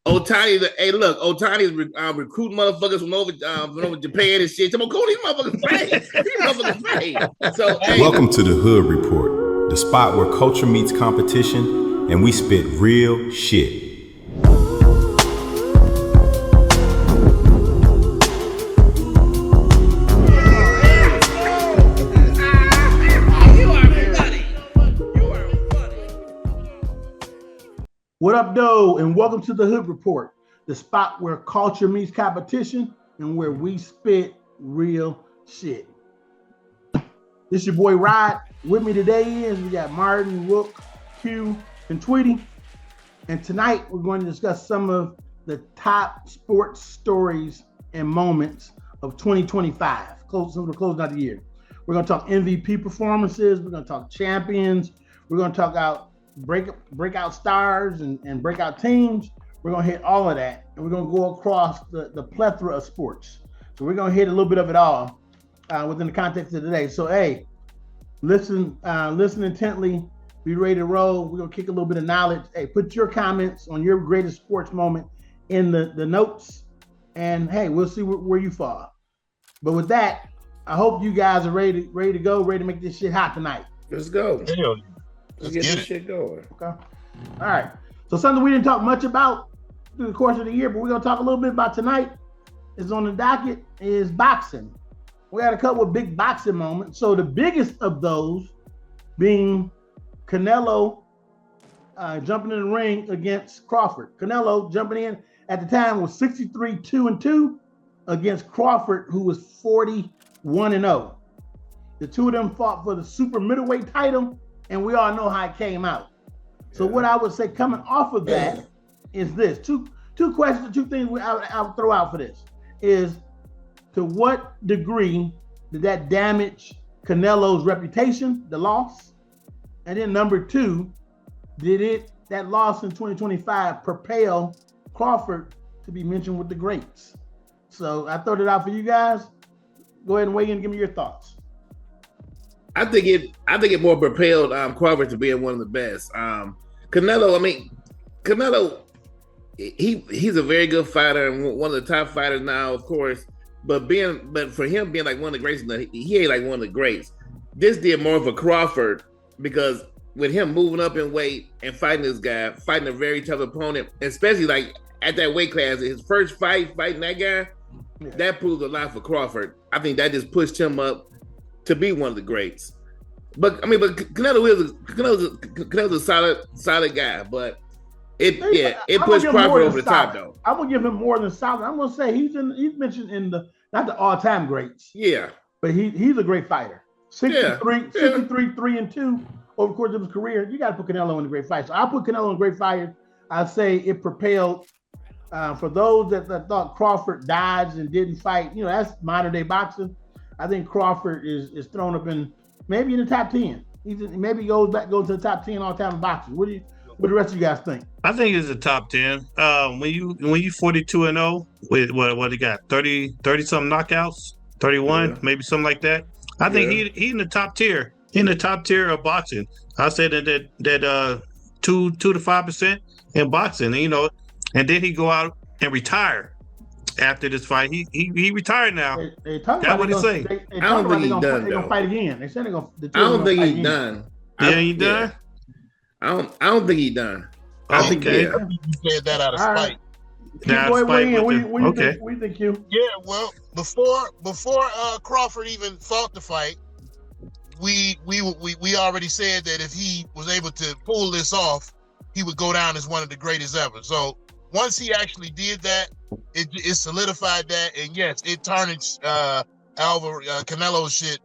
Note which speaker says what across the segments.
Speaker 1: Otani, hey, look, Otani's recruiting motherfuckers from over Japan and shit. Come on, these motherfuckers fame. These motherfuckers fame. So, hey.
Speaker 2: Welcome to the Hood Report, the spot where culture meets competition and we spit real shit.
Speaker 3: What up, though, and welcome to the Hood Report, the spot where culture meets competition and where we spit real shit. This your boy Rod. With me today we got Martin, Rook, Q, and Tweety. And tonight we're going to discuss some of the top sports stories and moments of 2025, some of the closing out of the year. We're going to talk MVP performances. We're going to talk champions. We're going to talk about breakout stars and breakout teams. We're going to hit all of that, and we're going to go across the plethora of sports. So we're going to hit a little bit of it all within the context of today. So, hey, listen intently, be ready to roll. We're going to kick a little bit of knowledge. Hey, put your comments on your greatest sports moment in the notes, and hey, we'll see where you fall. But with that, I hope you guys are ready to go, ready to make this shit hot tonight.
Speaker 1: Let's go.
Speaker 4: Let's
Speaker 1: get
Speaker 4: get
Speaker 1: this
Speaker 4: it.
Speaker 1: shit going.
Speaker 3: Okay. All right. So something we didn't talk much about through the course of the year, but we're going to talk a little bit about tonight is on the docket is boxing. We had a couple of big boxing moments. So the biggest of those being Canelo jumping in the ring against Crawford. Canelo jumping in at the time was 63-2-2 against Crawford, who was 41-0. The two of them fought for the super middleweight title, and we all know how it came out. So what I would say coming off of that is this. Two questions, two things I would throw out for this is, to what degree did that damage Canelo's reputation, the loss? And then number two, did that loss in 2025 propel Crawford to be mentioned with the greats? So I throw it out for you guys. Go ahead and weigh in and give me your thoughts.
Speaker 1: I think it more propelled Crawford to being one of the best. Canelo, he's a very good fighter and one of the top fighters now, of course. But for him being like one of the greats, he ain't like one of the greats. This did more for Crawford because with him moving up in weight and fighting this guy, fighting a very tough opponent, especially like at that weight class, his first fighting that guy, that proved a lot for Crawford. I think that just pushed him up to be one of the greats. But Canelo's a solid guy, but it pushed Crawford over the top though.
Speaker 3: I'm gonna give him more than solid. I'm gonna say he's mentioned in the not the all-time greats.
Speaker 1: Yeah.
Speaker 3: But he's a great fighter. 63-3-2 over the course of his career. You gotta put Canelo in the great fight. So I'll put Canelo in great fighter. I'd say it propelled for those that thought Crawford dodged and didn't fight, that's modern day boxing. I think Crawford is thrown up in maybe in the top 10. Maybe goes to the top 10 all time in boxing. What do the rest of you guys think?
Speaker 4: I think it's the top 10. When you 42-0 with what he got 30 something knockouts, 31 maybe something like that. I think he in the top tier. In the top tier of boxing. I say that 2 to 5% in boxing. And then he go out and retire. After this fight, he retired now. That's what he say.
Speaker 1: I don't think he's done.
Speaker 3: They're gonna fight again. They said they're gonna.
Speaker 1: I don't think he's done.
Speaker 4: He done.
Speaker 1: I don't think he's done.
Speaker 4: I
Speaker 1: think
Speaker 4: you
Speaker 5: said that out of spite.
Speaker 3: What do you think, Q?
Speaker 5: Yeah, well, before Crawford even fought the fight, we already said that if he was able to pull this off, he would go down as one of the greatest ever. So once he actually did that, it solidified that, and yes, it tarnished Canelo's shit.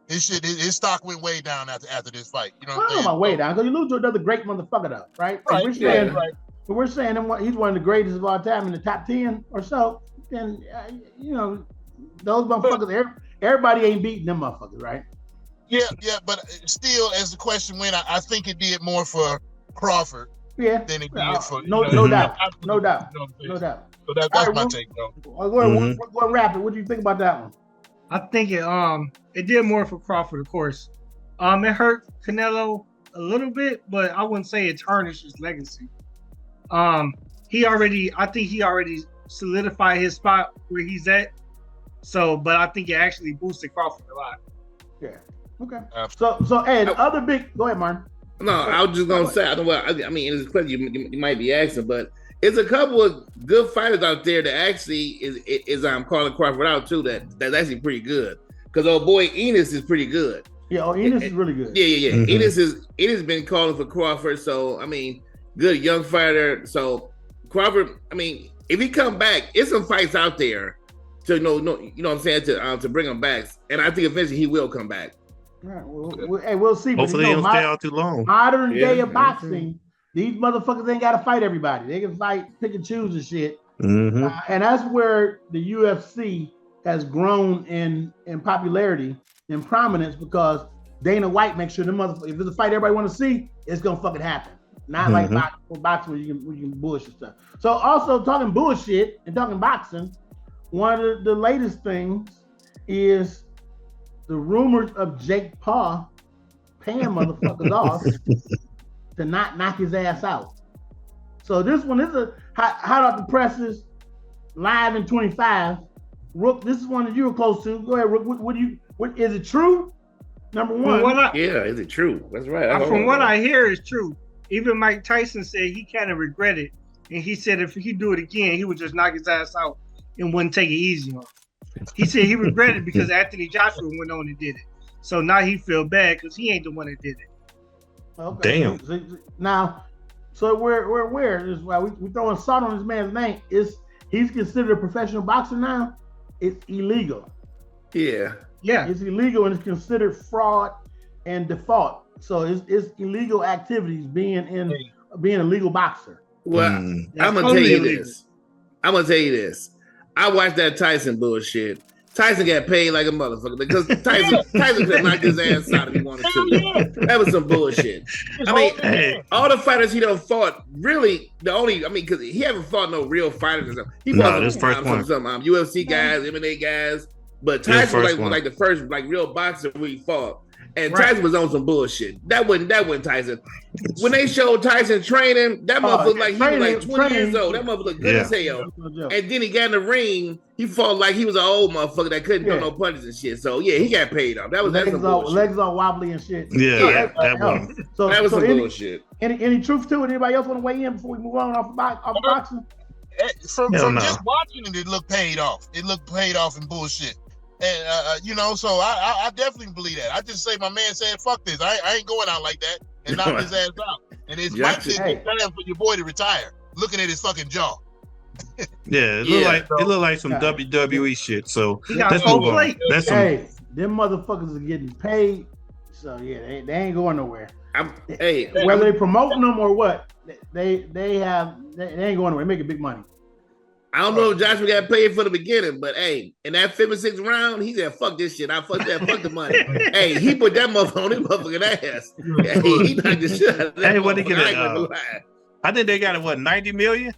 Speaker 5: His stock went way down after this fight. You know what I'm saying?
Speaker 3: I don't know about way down, because you lose to another great motherfucker though, right?
Speaker 5: Right.
Speaker 3: We're saying he's one of the greatest of all time in the top 10 or so. Then those motherfuckers, everybody ain't beating them motherfuckers, right?
Speaker 5: Yeah, but still, as the question went, I think it did more for Crawford.
Speaker 3: Yeah,
Speaker 5: than it did for
Speaker 3: no doubt. So
Speaker 5: that's my take, though.
Speaker 3: Go ahead, Rapid. What do you think about that one?
Speaker 6: I think it did more for Crawford, of course. It hurt Canelo a little bit, but I wouldn't say it tarnished his legacy. I think he already solidified his spot where he's at. So, but I think it actually boosted Crawford a lot.
Speaker 3: Yeah. Okay. So, hey, the other big. Go ahead, Martin.
Speaker 1: No, I was just gonna say. I mean, it's a question you might be asking, but it's a couple of good fighters out there that actually is calling Crawford out too. That's actually pretty good because old boy Enos is pretty good.
Speaker 3: Yeah, Enos is really good.
Speaker 1: Yeah. Mm-hmm. Enos been calling for Crawford, so I mean, good young fighter. So Crawford, I mean, if he come back, it's some fights out there to you know what I'm saying to bring him back, and I think eventually he will come back.
Speaker 3: Right. We'll see.
Speaker 4: Hopefully he don't stay out too long.
Speaker 3: Modern day of boxing, these motherfuckers ain't got to fight everybody. They can fight, pick and choose and shit.
Speaker 4: Mm-hmm.
Speaker 3: And that's where the UFC has grown in popularity and prominence because Dana White makes sure the motherfucker, if it's a fight everybody want to see, it's gonna fucking happen. Not like boxing where you can bullshit stuff. So also talking bullshit and talking boxing, one of the latest things is the rumors of Jake Paul paying motherfuckers off to not knock his ass out. So this one is a hot off the presses, live in 25. Rook, this is one that you were close to. Go ahead, Rook. What is it true? Number one.
Speaker 1: Is it true? That's right.
Speaker 6: From what I hear, it's true. Even Mike Tyson said he kind of regret it, and he said if he do it again, he would just knock his ass out and wouldn't take it easy on him. He said he regretted it because Anthony Joshua went on and did it. So now he feel bad because he ain't the one that did it.
Speaker 3: Okay.
Speaker 4: Damn.
Speaker 3: Now, so we're aware. This is why we throwing salt on this man's name. He's considered a professional boxer now. It's illegal.
Speaker 1: Yeah.
Speaker 3: It's illegal and it's considered fraud and default. So it's illegal activities being a legal boxer.
Speaker 1: Well, I'm gonna tell you this. I watched that Tyson bullshit. Tyson got paid like a motherfucker because Tyson could knock his ass out if he wanted to. That was some bullshit. I mean, all the fighters he done fought, really, because he haven't fought no real fighters or something. He fought some UFC guys, MMA guys, but Tyson was like the first real boxer we fought. And Tyson was on some bullshit. That wasn't Tyson. When they showed Tyson training, that motherfucker he was like 20 years old. That motherfucker looked good as hell. And then he got in the ring. He fought like he was an old motherfucker that couldn't throw no punches and shit. So yeah, he got paid off. That was
Speaker 3: legs all wobbly and shit.
Speaker 4: Yeah, that
Speaker 1: was some bullshit.
Speaker 3: Any truth to it? Anybody else want to weigh in before we move on off boxing?
Speaker 5: From just watching it looked paid off. It looked paid off in bullshit. And so I definitely believe that. I just say my man said, "Fuck this! I ain't going out like that and knock his ass out." And it's my time for your boy to retire. Looking at his fucking jaw.
Speaker 4: It looked like some WWE shit. So
Speaker 6: let's move on.
Speaker 3: Them motherfuckers are getting paid. So yeah, they ain't going nowhere.
Speaker 1: Whether
Speaker 3: they promoting them or what, they ain't going nowhere. They making big money.
Speaker 1: I don't know if Joshua got paid for the beginning, but in that 5th and 6th round, he said, "Fuck this shit. Fuck the money." He put that motherfucker on his motherfucking ass. He knocked the shit out of that.
Speaker 4: What they get? I think they got it. What, 90 million?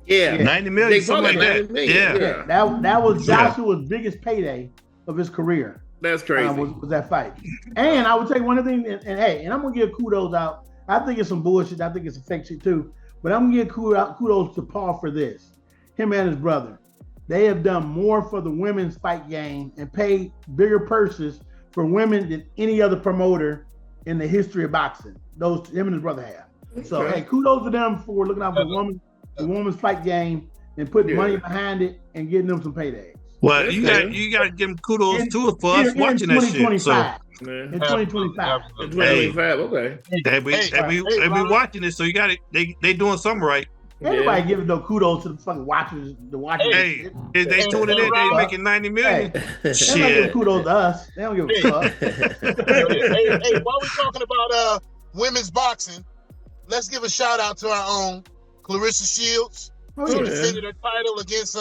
Speaker 1: Yeah,
Speaker 4: 90 million, something like that.
Speaker 1: Yeah.
Speaker 3: That was Joshua's biggest payday of his career.
Speaker 1: That's crazy.
Speaker 3: Was that fight? And I would take one of the things, and I'm gonna give kudos out. I think it's some bullshit. I think it's a fake shit too. But I'm gonna give kudos to Paul for this. Him and his brother, they have done more for the women's fight game and paid bigger purses for women than any other promoter in the history of boxing. Him and his brother have. So kudos to them for looking out for the women's fight game and putting money behind it and getting them some paydays.
Speaker 4: Well, you got to give them kudos too for us watching that shit. So
Speaker 3: in 2025.
Speaker 1: In 2025, okay.
Speaker 4: They be watching it, so you got it. They doing something right.
Speaker 3: Everybody giving no kudos to the fucking watchers.
Speaker 4: Hey, if they tuning in, they making 90 million.
Speaker 3: Hey, shit. They don't give kudos to us. They don't give a fuck.
Speaker 5: Hey, while we talking about women's boxing, let's give a shout out to our own Clarissa Shields. She defended her title against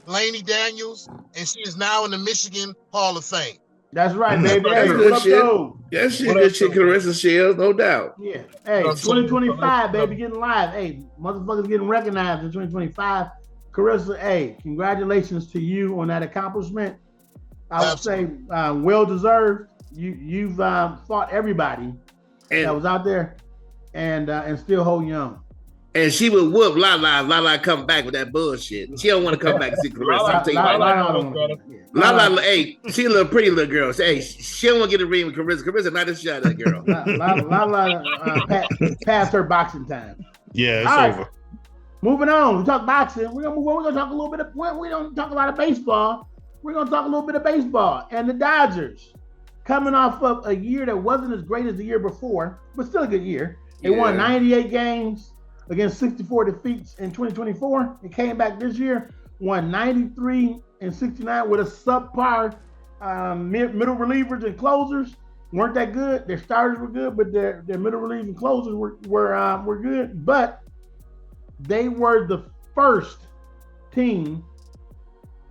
Speaker 5: Laney Daniels, and she is now in the Michigan Hall of Fame.
Speaker 3: That's right, baby.
Speaker 1: That's good shit. Good shit, Clarissa Shields, no doubt.
Speaker 3: Yeah. Hey, 2025, baby, getting live. Hey, motherfuckers getting recognized in 2025. Clarissa, hey, congratulations to you on that accomplishment. I would say well deserved. You've fought everybody that was out there and still hold young.
Speaker 1: And she would whoop Lala. Lala come back with that bullshit. She don't want to come back and see Clarissa. I'm telling you Lala, hey, she a little pretty little girl. Hey, she don't want to get a ring with Clarissa. Clarissa not a shot at that girl.
Speaker 3: Lala passed her boxing time.
Speaker 4: Yeah, it's over.
Speaker 3: Right. Moving on. We talk boxing. We're gonna move on. We're gonna talk a little bit of. We don't talk a lot of baseball. We're gonna talk a little bit of baseball and the Dodgers, coming off of a year that wasn't as great as the year before, but still a good year. They won 98 games against 64 defeats in 2024. They came back this year, won 93 and 69 with a subpar middle relievers and closers. Weren't that good. Their starters were good, but their middle relievers and closers were good. But they were the first team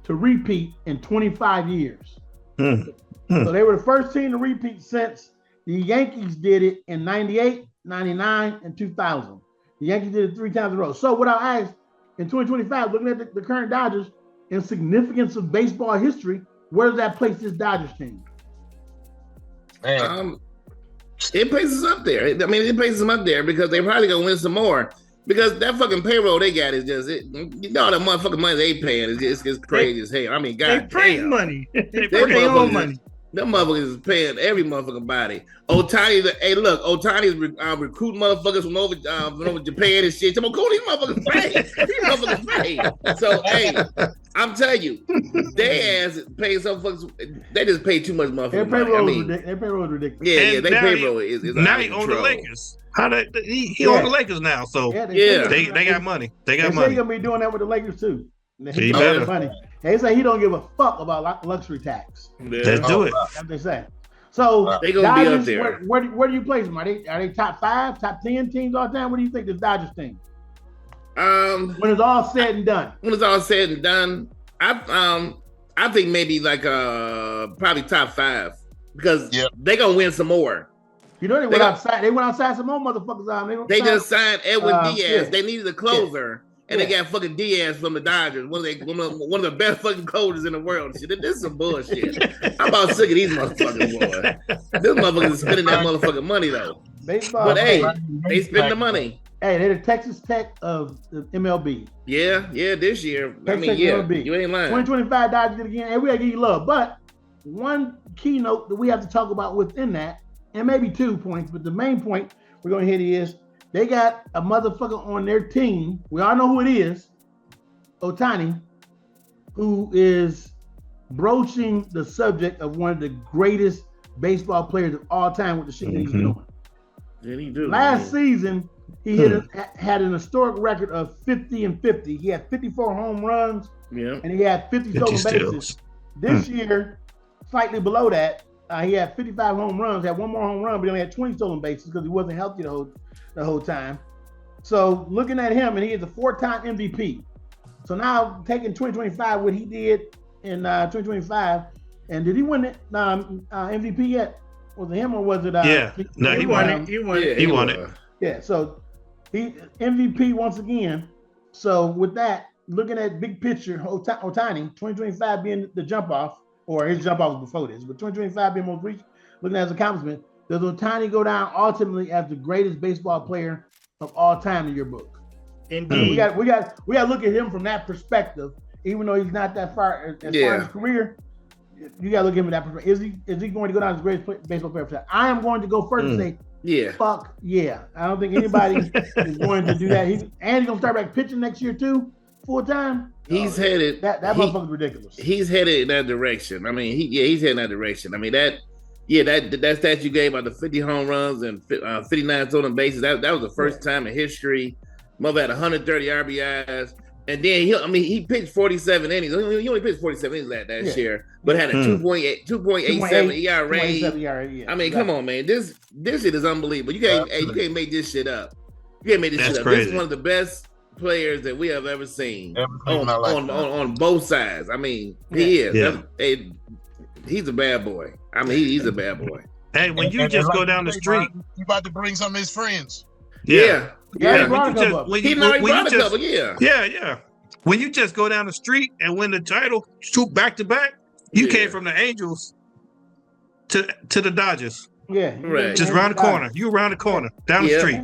Speaker 3: to repeat in 25 years. So they were the first team to repeat since the Yankees did it in 98, 99, and 2000. The Yankees did it 3 times in a row. So what I ask, in 2025, looking at the current Dodgers, in significance of baseball history, where does that place this Dodgers team?
Speaker 1: It places up there. I mean, it places them up there because they're probably going to win some more. Because that fucking payroll they got is just, all that motherfucking money they paying is just crazy as hell. I mean, God
Speaker 6: they print
Speaker 1: damn.
Speaker 6: money. They print their own money.
Speaker 1: Them motherfuckers is paying every motherfucking body. Otani, hey, look, Otani's recruiting motherfuckers from over Japan and shit. Come on, go these motherfuckers pay. These motherfuckers pay. So, hey, I'm telling you, they ass pay some fuckers. They just pay too much motherfucking money.
Speaker 3: Their payroll is ridiculous.
Speaker 1: Yeah, their payroll is
Speaker 4: now he on the Lakers. He on the Lakers now, so they got money. They got money.
Speaker 3: He's gonna be doing that with the Lakers too.
Speaker 4: He better.
Speaker 3: Money. They say he don't give a fuck about luxury tax.
Speaker 4: Let's do it.
Speaker 3: That's what they say. So
Speaker 1: they gonna
Speaker 3: Dodgers,
Speaker 1: be up there.
Speaker 3: Where do you place them? Are they top 5, top 10 teams all the time? What do you think this Dodgers team? When it's all said and done.
Speaker 1: When it's all said and done, I think maybe like probably top 5 because they gonna win some more.
Speaker 3: You know they went outside. They went outside some more motherfuckers.
Speaker 1: They just signed Edwin Diaz. They needed a closer. And they got fucking Diaz from the Dodgers, one of the best fucking coaches in the world. Shit, this is some bullshit. I'm about sick of these motherfuckers, boy. This motherfuckers is spending that motherfucking money though.
Speaker 3: Baseball,
Speaker 1: but hey, they spend the money.
Speaker 3: Hey, they're the Texas Tech of the MLB.
Speaker 1: Yeah, this year.
Speaker 3: Texas
Speaker 1: I mean,
Speaker 3: MLB.
Speaker 1: You ain't lying.
Speaker 3: 2025 Dodgers did again, and we gotta give you love. But one keynote that we have to talk about within that, and maybe 2 points, but the main point we're gonna hit is they got a motherfucker on their team. We all know who it is, Otani, who is broaching the subject of one of the greatest baseball players of all time with the shit that he's doing.
Speaker 1: Did he do?
Speaker 3: Last season, he had an historic record of 50 and 50. He had 54 home runs, and he had 50 stolen bases. This year, slightly below that, he had 55 home runs, had one more home run, but he only had 20 stolen bases because he wasn't healthy the whole time. So looking at him, and he is a 4-time MVP. So now taking 2025, what he did in 2025, and did he win it MVP yet? Was it him or was it?
Speaker 4: He won it. He won it.
Speaker 3: Yeah, so he MVP once again. So with that, looking at big picture, Otani, 2025 being the jump off, or his jump off was before this, but 2025 being most recent, looking at his accomplishment, does Otani go down ultimately as the greatest baseball player of all time in your book?
Speaker 6: Indeed.
Speaker 3: We got to look at him from that perspective, even though he's not that far as far as his career. You got to look at him from that perspective. Is he going to go down as the greatest baseball player of all time? I am going to go first and say, fuck yeah. I don't think anybody is going to do that. He's going to start back pitching next year too, full time.
Speaker 1: He's headed.
Speaker 3: That motherfucker's ridiculous.
Speaker 1: He's headed in that direction. I mean, he's heading in that direction. I mean that stat you gave about the 50 home runs and 59 stolen bases. That was the first time in history. Mother had 130 RBIs, and then he pitched 47 innings. He only pitched 47 innings last year, but had a 2.87 ERA. I mean, come on, man, this shit is unbelievable. You can't make this shit up. You can't make this shit up. Crazy. This is one of the best players that we have ever seen on both sides. I mean, he is. Yeah. He's a bad boy. I mean, he's a bad boy.
Speaker 4: Hey, when you just go down the street,
Speaker 5: you about to bring some of his friends.
Speaker 1: Yeah.
Speaker 4: When you just go down the street and win the title, shoot back to back, you came from the Angels to the Dodgers.
Speaker 3: Yeah,
Speaker 1: right.
Speaker 4: Just around the corner. You around the corner, down the street.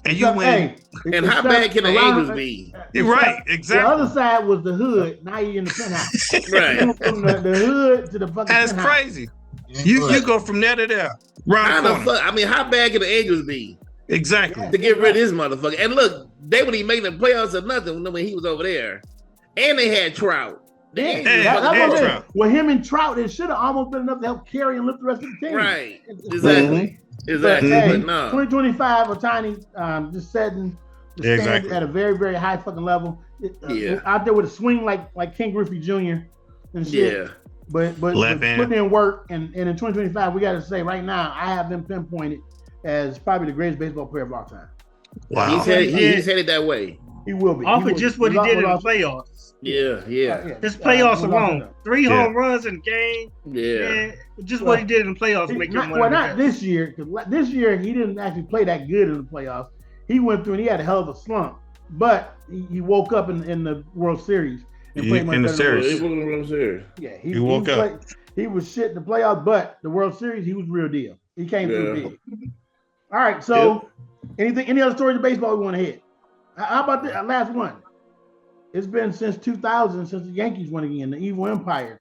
Speaker 4: and you win.
Speaker 1: And how bad can the Angels be?
Speaker 4: You're right, exactly.
Speaker 3: The other side was the hood. Now you're in the penthouse.
Speaker 1: Right.
Speaker 3: From the hood to the fucking
Speaker 4: That's
Speaker 3: penthouse.
Speaker 4: crazy. You go from there to there.
Speaker 1: How the fuck? I mean, how bad can the Angels be?
Speaker 4: Exactly.
Speaker 1: To get rid of this motherfucker. And look, they wouldn't even make the playoffs or nothing when he was over there. And they had Trout.
Speaker 3: With him and Trout, it should have almost been enough to help carry and lift the rest of the team.
Speaker 1: Right. Exactly. Exactly.
Speaker 3: But,
Speaker 1: But no.
Speaker 3: 2025, Otani just setting the standard at a very, very high fucking level. Out there with a swing like King Griffey Jr. and shit.
Speaker 1: Yeah.
Speaker 3: But putting in work, and in 2025, we got to say right now, I have him pinpointed as probably the greatest baseball player of all time.
Speaker 4: Wow.
Speaker 1: He's headed that way.
Speaker 3: He will be.
Speaker 6: Off of just what he did in the playoffs.
Speaker 1: Yeah.
Speaker 6: His playoffs alone. 3 home runs in the game.
Speaker 1: Yeah.
Speaker 6: Man, just what he did in the playoffs make him one.
Speaker 3: Well, not this year, because this year he didn't actually play that good in the playoffs. He went through and he had a hell of a slump. But he woke up in the World Series and played much better.
Speaker 1: He was in the World Series.
Speaker 3: Yeah,
Speaker 4: he woke up.
Speaker 3: He was shit in the playoffs, but the World Series, he was real deal. He came through big. All right, so any other stories of baseball we want to hit? How about the last one? It's been since 2000 since the Yankees won again, the evil empire.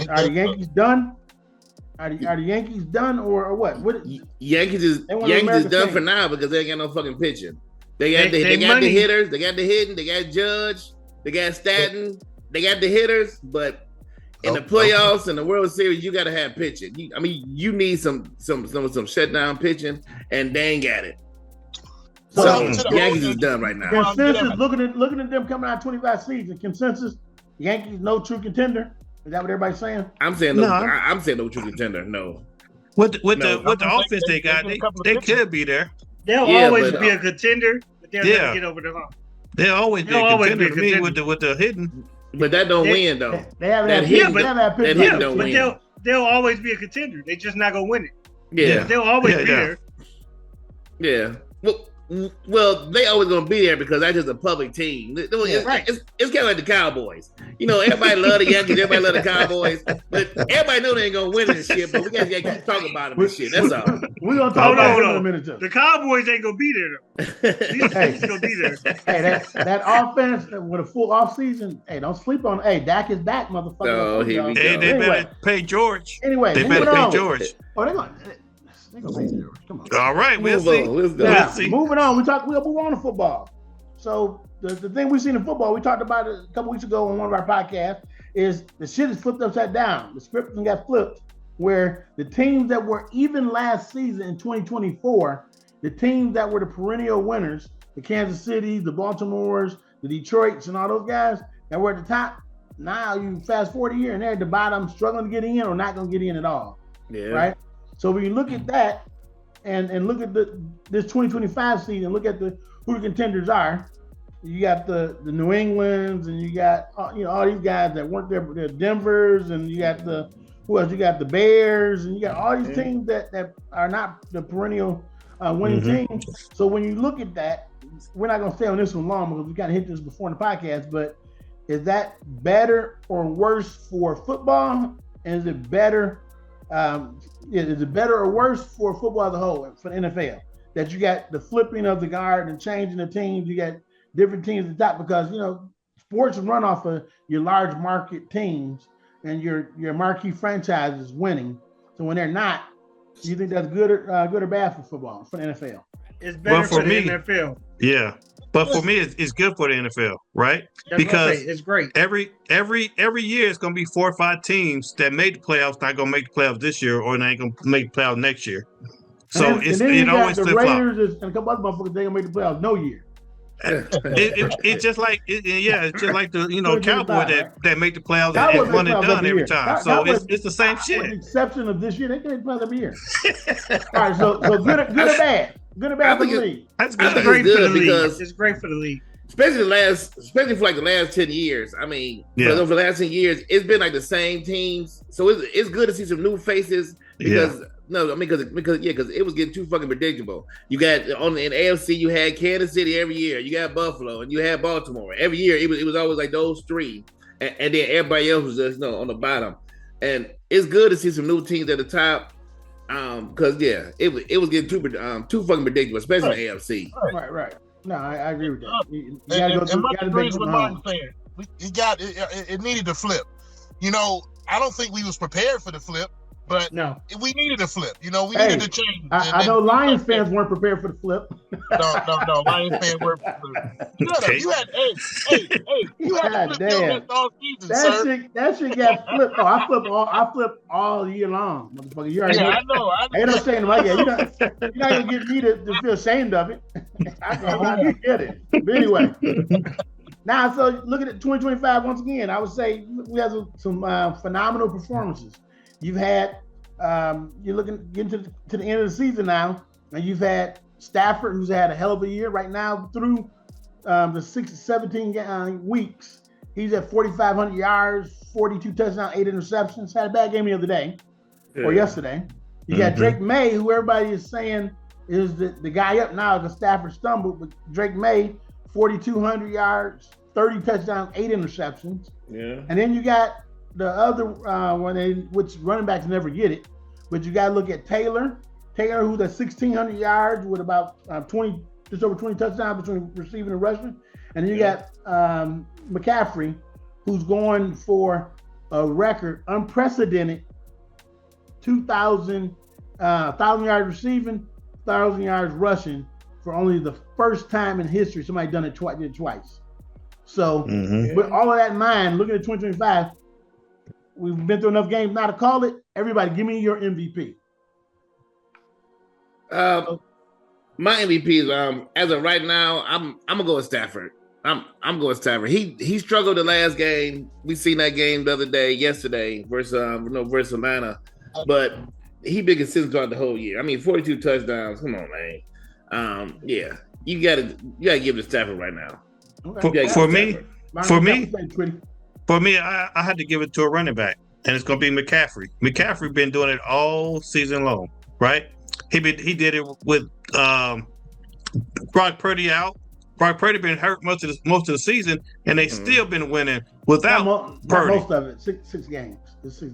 Speaker 3: Are the Yankees done? Are the Yankees done or what?
Speaker 1: Yankees is done for now because they ain't got no fucking pitching. They got the hitters, they got the hitting, they got Judge, they got Stanton, they got the hitters, but in the playoffs and the World Series, you got to have pitching. You need some shutdown pitching, and they ain't got it. So Yankees is done right now.
Speaker 3: Consensus, looking at them coming out 25 season. Consensus, Yankees no true contender. Is that what everybody's saying?
Speaker 1: I'm saying no. I'm saying no true contender. No.
Speaker 4: With the offense they got, they could be there.
Speaker 6: They'll always be a contender, but they'll never get over the hump.
Speaker 4: They'll always be a contender to me with the hitting.
Speaker 1: But that don't win though.
Speaker 3: They have that hitting.
Speaker 6: But they'll always be a contender. They just not gonna win it.
Speaker 1: Yeah.
Speaker 6: They'll always be there.
Speaker 1: Yeah. Well, they always gonna be there because that's just a public team. It's kind of like the Cowboys. Everybody love the Yankees, everybody love the Cowboys, but everybody know they ain't gonna win this shit. But we gotta keep talking about them and shit. That's all.
Speaker 3: We're gonna talk about it in a minute.
Speaker 6: The Cowboys ain't gonna be there though. These gonna be there.
Speaker 3: Hey, that offense with a full off season. Hey, don't sleep on. Hey, Dak is back, motherfucker.
Speaker 1: Oh, here we go.
Speaker 4: Hey, they better pay George.
Speaker 3: Anyway,
Speaker 4: they better pay George.
Speaker 3: Oh, they're gonna pay George. Come on.
Speaker 4: All right, we'll see.
Speaker 3: We'll see. Moving on. We'll move on to football. So the thing we've seen in football, we talked about it a couple weeks ago on one of our podcasts, is the shit is flipped upside down. The script got flipped, where the teams that were even last season in 2024, the teams that were the perennial winners, the Kansas City, the Baltimores, the Detroits, and all those guys that were at the top, now you fast forward a year and they're at the bottom, struggling to get in or not going to get in at all.
Speaker 1: Yeah.
Speaker 3: Right? So when you look at that and look at this 2025 season, look at who the contenders are. You got the New Englands, and you got all these guys that weren't there, the Denvers, and you got who else? You got the Bears, and you got all these teams that are not the perennial winning teams. So when you look at that, we're not gonna stay on this one long because we kind of hit this before in the podcast. But is that better or worse for football? And is it better? Is it better or worse for football as a whole, for the NFL? That you got the flipping of the guard and changing the teams, you got different teams at the top because sports run off of your large market teams and your marquee franchises winning. So when they're not, do you think that's good or bad for football, for the NFL?
Speaker 6: It's better for the NFL.
Speaker 4: Yeah. But for me, it's good for the NFL, right? Because
Speaker 6: it's great.
Speaker 4: Every year, it's going to be 4 or 5 teams that made the playoffs, not going to make the playoffs this year, or they ain't going to make the playoffs next year. So it always flip flop. The
Speaker 3: Raiders and a couple other motherfuckers, they gonna make the playoffs no year.
Speaker 4: It's just like it's just like the Cowboy that make the playoffs and one and done every time. So it's the same shit. With the
Speaker 3: exception of this year, they can make the playoffs every year. All right, so good or bad? Good or bad for the league?
Speaker 4: That's
Speaker 1: good.
Speaker 6: It's great for the league. It's great for the league.
Speaker 1: Especially for like the last 10 years. I mean, over the last 10 years, it's been like the same teams. So it's good to see some new faces because because it was getting too fucking predictable. You got in AFC, you had Kansas City every year. You got Buffalo and you had Baltimore every year. It was always like those three, and then everybody else was just on the bottom. And it's good to see some new teams at the top. Because it was getting too fucking ridiculous, especially in the AFC.
Speaker 3: Right. No, I agree with that. You
Speaker 5: And
Speaker 3: gotta go
Speaker 5: Mike
Speaker 3: through.
Speaker 5: agrees with Martin saying it needed to flip. You know, I don't think we was prepared for the flip, but
Speaker 6: No.
Speaker 5: we needed a flip. You know, we needed to change.
Speaker 3: I know Lions fans weren't prepared for the flip.
Speaker 5: No. Lions fans weren't prepared. You had to flip your best all season, sir.
Speaker 3: That shit got flipped. Oh, I flip all year long, motherfucker. You already
Speaker 5: I know.
Speaker 3: Ain't no shame about it. You're not gonna get me to feel ashamed of it. I get it. But anyway. Now, so looking at 2025 once again, I would say we have some phenomenal performances. You've had you're getting to the end of the season now, and you've had Stafford, who's had a hell of a year right now through the 17 weeks. He's at 4,500 yards, 42 touchdowns, 8 interceptions. Had a bad game the other day or yesterday. You got Drake May, who everybody is saying is the guy up now because Stafford stumbled, but Drake May, 4,200 yards, 30 touchdowns, 8 interceptions. Yeah. And then you got the other which running backs never get it, but you got to look at Taylor, who's at 1,600 yards with about just over 20 touchdowns between receiving and rushing. And then you got McCaffrey, who's going for a record, unprecedented 1,000 yards receiving, 1,000 yards rushing for only the first time in history somebody done it twice. So with all of that in mind, looking at 2025, we've been through enough games now to call it. Everybody, give me your MVP.
Speaker 1: My MVP is as of right now, I'm gonna go with Stafford. I'm going with Stafford. He struggled the last game. We seen that game the other day, yesterday versus Atlanta, but he been consistent throughout the whole year. I mean, 42 touchdowns. Come on, man. You gotta give it to Stafford right now.
Speaker 3: Okay.
Speaker 4: For me, I had to give it to a running back, and it's gonna be McCaffrey. McCaffrey been doing it all season long, right? He did it with Brock Purdy out. Brock Purdy been hurt most of the season, and they still been winning without Purdy.
Speaker 3: Most of it, six games.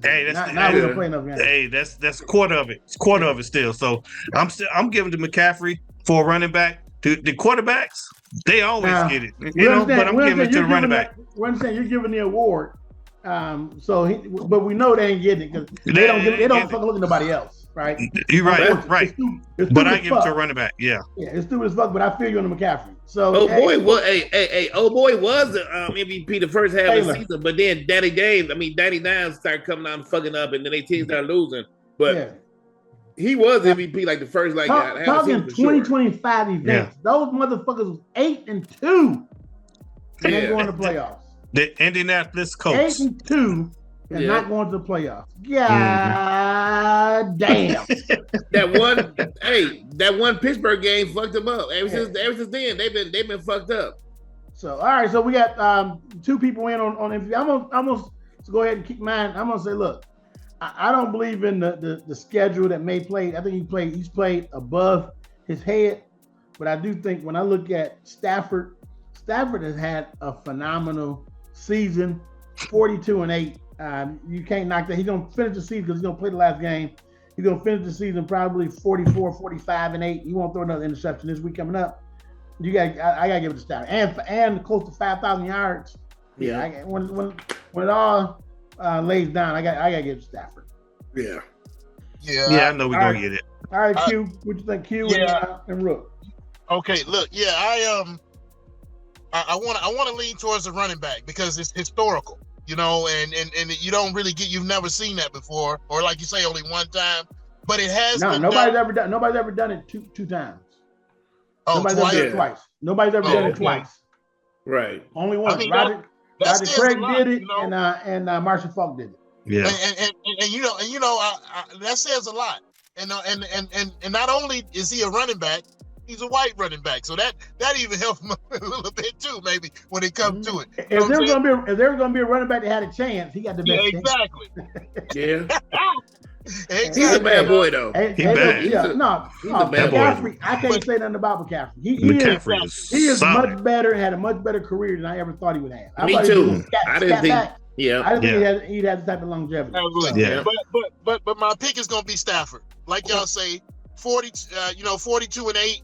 Speaker 4: Hey,
Speaker 3: we don't play enough games.
Speaker 4: Hey, that's quarter of it. It's quarter of it still. So I'm giving to McCaffrey for a running back. The quarterbacks, they always get it, but I'm giving it to the running back.
Speaker 3: We understand you're giving the award, but we know they ain't getting it because they don't fucking look at nobody else, right?
Speaker 4: You're right.
Speaker 3: It's
Speaker 4: but I give it to a running back. Yeah,
Speaker 3: it's stupid as fuck. But I feel you on the McCaffrey. So
Speaker 1: was the MVP the first half of the season, but then Danny Dimes started coming out and fucking up, and then they teams started losing. But he was MVP like the first
Speaker 3: talking 2025 events. Those motherfuckers was 8-2. And they going to playoffs.
Speaker 4: The Indianapolis Colts
Speaker 3: 8-2 and not going to the playoffs. God damn.
Speaker 1: that one Pittsburgh game fucked them up. Ever since then, they've been fucked up.
Speaker 3: So all right, so we got 2 people in on MVP. I'm gonna go ahead and keep mine. I'm gonna say, look, I don't believe in the schedule that May played. I think he's played above his head. But I do think when I look at Stafford has had a phenomenal season, 42-8. You can't knock that. He's gonna finish the season because he's gonna play the last game. He's gonna finish the season probably 44, 45-8. He won't throw another interception this week coming up. I gotta give it to Stafford and close to 5,000 yards. Yeah, when it all lays down, I gotta give it to Stafford.
Speaker 1: Yeah.
Speaker 4: I know we're gonna get it.
Speaker 3: All right, Q. What you think, Q and Rook?
Speaker 5: Okay, look, I want to lean towards the running back because it's historical, and you don't really you've never seen that before, or like you say, only one time, but it has.
Speaker 3: No, nobody's ever done it two times.
Speaker 5: Oh,
Speaker 3: nobody's ever done it twice. Nobody's ever done it twies.
Speaker 1: Right.
Speaker 3: Only once. Roger Craig did it, and Marshall Falk did it.
Speaker 5: Yeah. And that says a lot. And not only is he a running back, he's a white running back, so that even helps him a little bit too, maybe when it comes to it.
Speaker 3: If there was gonna be a running back that had a chance, he got the best.
Speaker 5: Exactly.
Speaker 1: Exactly. He's a bad boy though.
Speaker 4: He's bad.
Speaker 1: He's a bad
Speaker 3: McCaffrey, I can't say nothing about McCaffrey. He is much better and had a much better career than I ever thought he would have.
Speaker 1: Me too. I didn't think Yeah.
Speaker 3: I don't think he'd have the type of longevity.
Speaker 5: Absolutely.
Speaker 4: Yeah.
Speaker 5: But my pick is gonna be Stafford. Like y'all say, 42-8.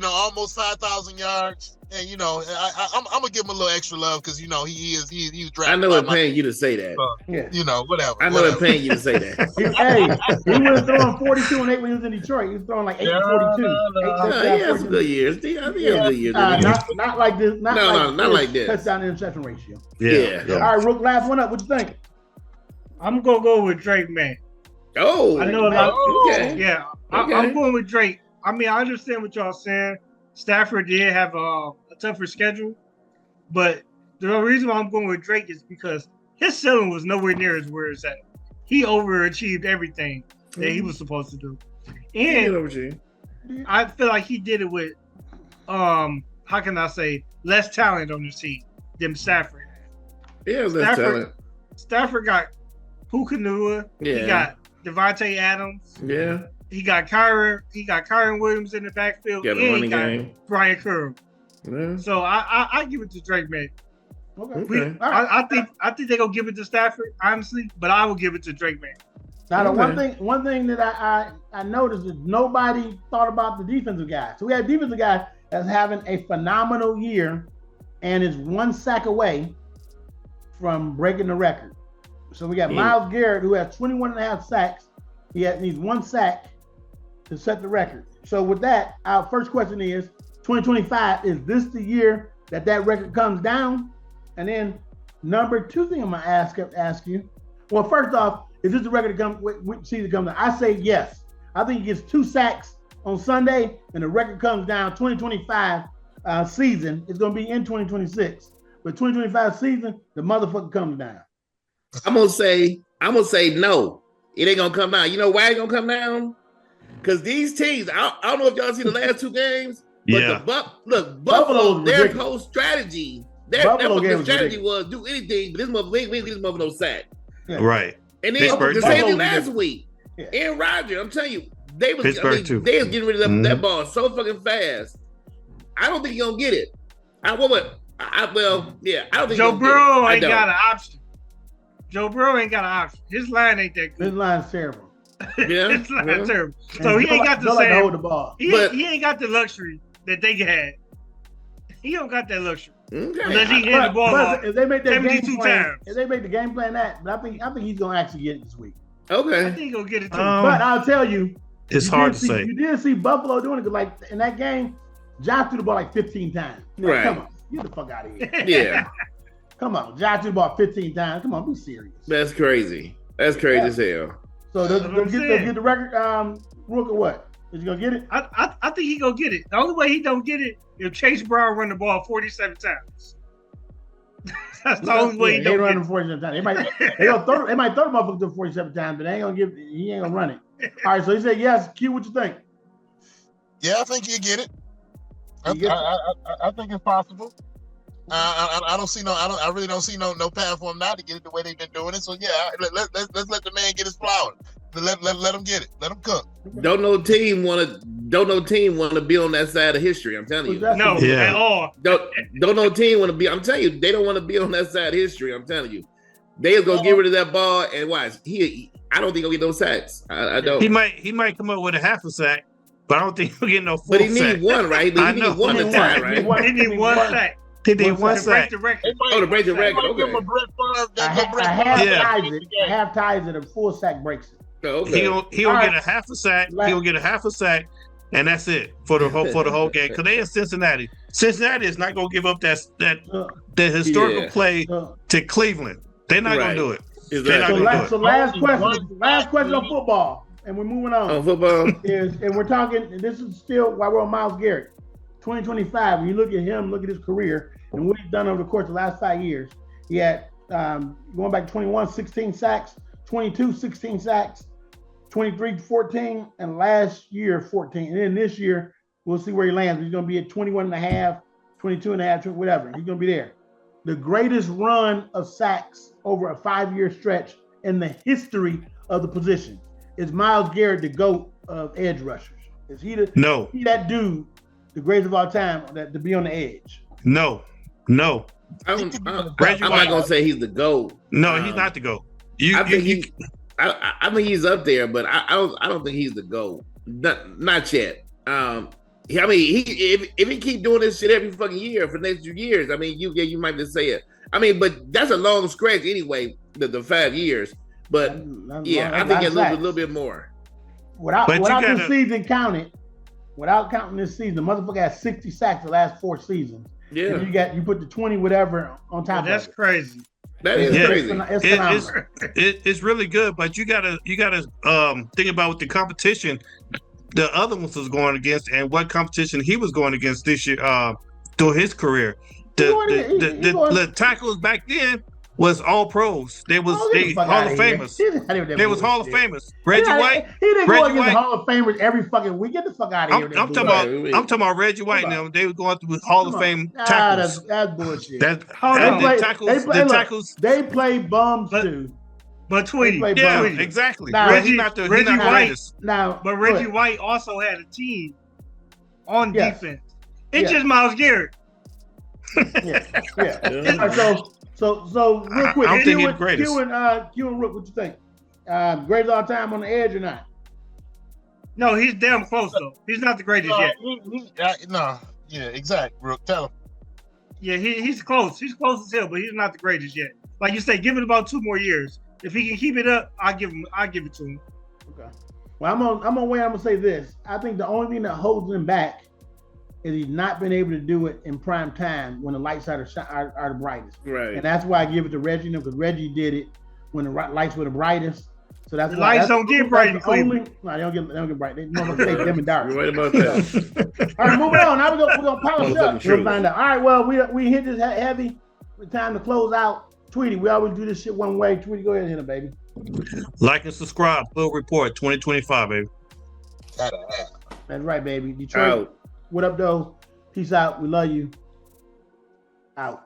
Speaker 5: Almost 5,000 yards. And I'm gonna give him a little extra love because he was drafted.
Speaker 1: I know it's paying you to say that.
Speaker 5: Whatever.
Speaker 1: I know it's paying you to say that.
Speaker 3: He was throwing 42 and 8 when he was in Detroit. He was throwing like 8 and 42.
Speaker 1: He had some good years. He had good years.
Speaker 3: Not like this. Not
Speaker 1: like this.
Speaker 3: Touchdown interception ratio.
Speaker 1: Yeah.
Speaker 3: All right, Rook, last one up. What you think?
Speaker 6: I'm gonna go with Drake, man.
Speaker 1: Oh,
Speaker 6: I know a lot.
Speaker 1: Okay.
Speaker 6: Yeah,
Speaker 1: Okay.
Speaker 6: I'm going with Drake. I mean, I understand what y'all saying. Stafford did have a tougher schedule, but the reason why I'm going with Drake is because his ceiling was nowhere near as where it's at. He overachieved everything that he was supposed to do, and I feel like he did it with, how can I say, less talent on the team than Stafford.
Speaker 1: Yeah, less talent.
Speaker 6: Stafford got Pukanua.
Speaker 1: Yeah.
Speaker 6: He got Devontae Adams.
Speaker 1: Yeah.
Speaker 6: He got Kyron Williams in the backfield, and he got Brian Curl.
Speaker 1: Yeah.
Speaker 6: So I give it to Drake, man.
Speaker 3: Okay.
Speaker 6: I think they're gonna give it to Stafford, honestly, but I will give it to Drake, man.
Speaker 3: Now, the one thing that I noticed is nobody thought about the defensive guy. So we have a defensive guy that's having a phenomenal year and is 1 sack away from breaking the record. So we got Miles Garrett, who has 21.5 sacks. He needs 1 sack to set the record. So with that, our first question is, 2025, is this the year that record comes down? And then number 2 thing I'm gonna ask you. Well, first off, is this the record season comes down? I say yes. I think he gets 2 sacks on Sunday, and the record comes down. 2025 season is gonna be in 2026, but 2025 season, the motherfucker comes down.
Speaker 1: I'm gonna say no. It ain't gonna come down. You know why it gonna come down? Because these teams, I don't know if y'all see the last 2 games, but Buffalo, their whole strategy, their strategy was do anything, but this motherfucker, we ain't get this motherfucker no sack.
Speaker 3: Yeah.
Speaker 4: Right.
Speaker 1: And then the same thing last week. Yeah. Aaron Rodgers, I'm telling you, they was getting rid of that ball so fucking fast. I don't think he's gonna get it. I don't think
Speaker 6: Joe Burrow ain't got an option. Joe Burrow ain't got an option. His line ain't that good.
Speaker 3: His line's terrible.
Speaker 1: Yeah,
Speaker 6: his line's terrible. So he ain't got the same.
Speaker 3: Hold the ball.
Speaker 6: He ain't got the luxury that they had. He don't got that luxury.
Speaker 1: Okay.
Speaker 6: Unless he hit the ball off
Speaker 3: if they make that
Speaker 6: 72
Speaker 3: game plan,
Speaker 6: times.
Speaker 3: if they make the game plan but I think he's gonna actually get it this week.
Speaker 1: Okay.
Speaker 6: I think he'll get it too.
Speaker 3: But I'll tell you,
Speaker 4: it's hard to say.
Speaker 3: You did see Buffalo doing it, like in that game, Josh threw the ball like 15 times.
Speaker 1: Right.
Speaker 3: Come on, get the fuck out of here.
Speaker 1: Yeah.
Speaker 3: Come on, Josh threw the ball 15 times. Come on, be serious.
Speaker 1: That's crazy. That's crazy as hell.
Speaker 3: So they'll get the record, Rook, or what? Is he gonna get it?
Speaker 6: I think he gonna get it. The only way he don't get it is Chase Brown run the ball 47 times. That's the only way he don't
Speaker 3: run
Speaker 6: get
Speaker 3: him 47 times. They might throw the motherfucker to 47 times, but he ain't gonna run it. All right, so he said yes. Q, what you think?
Speaker 5: Yeah, I think you get it. I think it's possible. I really don't see no path for him now to get it the way they've been doing it. So yeah, let's let the man get his flowers. Let him get it. Let him cook.
Speaker 1: Don't no team want to be on that side of history. I'm telling you.
Speaker 6: No, at all.
Speaker 1: Don't no team want to be. I'm telling you, they don't want to be on that side of history. I'm telling you, they're gonna get rid of that ball and watch. I don't think he'll get no sacks. I don't.
Speaker 4: He might come up with a half a sack, but I don't think he'll get no full
Speaker 1: sack. But he
Speaker 4: sack.
Speaker 1: need one, right? He need one at a time, right?
Speaker 6: He need one sack.
Speaker 4: He need one sack.
Speaker 1: To break the record. Okay.
Speaker 3: I have ties that a full sack breaks it.
Speaker 1: Okay.
Speaker 4: He'll get a half a sack. He'll get a half a sack, and that's it for the whole game. Because they in Cincinnati. Cincinnati is not gonna give up that historical play to Cleveland. They're not gonna do it.
Speaker 3: So last question on football, and we're moving on.
Speaker 1: On football
Speaker 3: and we're talking. And this is still while we're on Miles Garrett. 2025. When you look at him, look at his career and what he's done over the course of the last 5 years. He had going back 21, 16 sacks, 22, 16 sacks, 23, 14, and last year 14. And then this year, we'll see where he lands. He's going to be at 21.5, 22.5, whatever. He's going to be there. The greatest run of sacks over a 5-year stretch in the history of the position is Miles Garrett, the GOAT of edge rushers. Is he that dude, the greatest of all time, to be on the edge?
Speaker 4: No.
Speaker 1: I'm
Speaker 4: Reggie
Speaker 1: not
Speaker 4: White.
Speaker 1: gonna say he's the GOAT.
Speaker 4: No, he's not the GOAT.
Speaker 1: I think he's up there, but I don't think he's the GOAT. Not yet. I mean, if he keep doing this shit every fucking year for the next few years, I mean, you might just say it. I mean, but that's a long stretch anyway, the 5 years. But I think it's a little bit more.
Speaker 3: Without the season counted, without counting this season, the motherfucker has 60 sacks the last 4 seasons.
Speaker 1: Yeah,
Speaker 3: and you put the 20 whatever on top.
Speaker 6: That's crazy.
Speaker 1: That is crazy.
Speaker 4: It's really good, but you gotta think about what the competition the other ones was going against and what competition he was going against this year through his career. The tackles back then was all pros. They was Hall of Famers. They was Hall of Famers. Reggie White.
Speaker 3: He didn't go against Hall of Famers every fucking week. Get the fuck out of here.
Speaker 4: I'm talking about Reggie White now. They were going through Hall of Fame tackles.
Speaker 3: That's bullshit.
Speaker 4: The tackles.
Speaker 3: They play bums too.
Speaker 6: But Tweety,
Speaker 4: exactly.
Speaker 3: Now,
Speaker 4: Reggie White.
Speaker 6: But Reggie White also had a team on defense. It's just Miles Garrett.
Speaker 3: So real quick,
Speaker 4: I'm thinking the greatest.
Speaker 3: Q and Rook, what you think? Greatest all time on the edge or not?
Speaker 6: No, he's damn close though. He's not the greatest yet.
Speaker 5: Exactly. Rook, tell him.
Speaker 6: Yeah, he's close. He's close as hell, but he's not the greatest yet. Like you say, give it about 2 more years. If he can keep it up, I'll give it to him.
Speaker 3: Okay. Well, I'm gonna say this. I think the only thing that holds him back is he's not been able to do it in prime time when the lights are the brightest.
Speaker 1: Right.
Speaker 3: And that's why I give it to Reggie, because Reggie did it when the lights were the brightest. So that's
Speaker 6: the lights don't get bright in Cleveland.
Speaker 3: No, they don't get bright. They stay dim and dark.
Speaker 1: You're right about that.
Speaker 3: All right, moving on. Now we're gonna polish up. We'll find out. All right, well, we hit this heavy. It's time to close out. Tweety, we always do this shit one way. Tweety, go ahead and hit it, baby.
Speaker 4: Like and subscribe. Full Report 2025, baby.
Speaker 3: That's right, baby. Detroit. What up, though? Peace out. We love you. Out.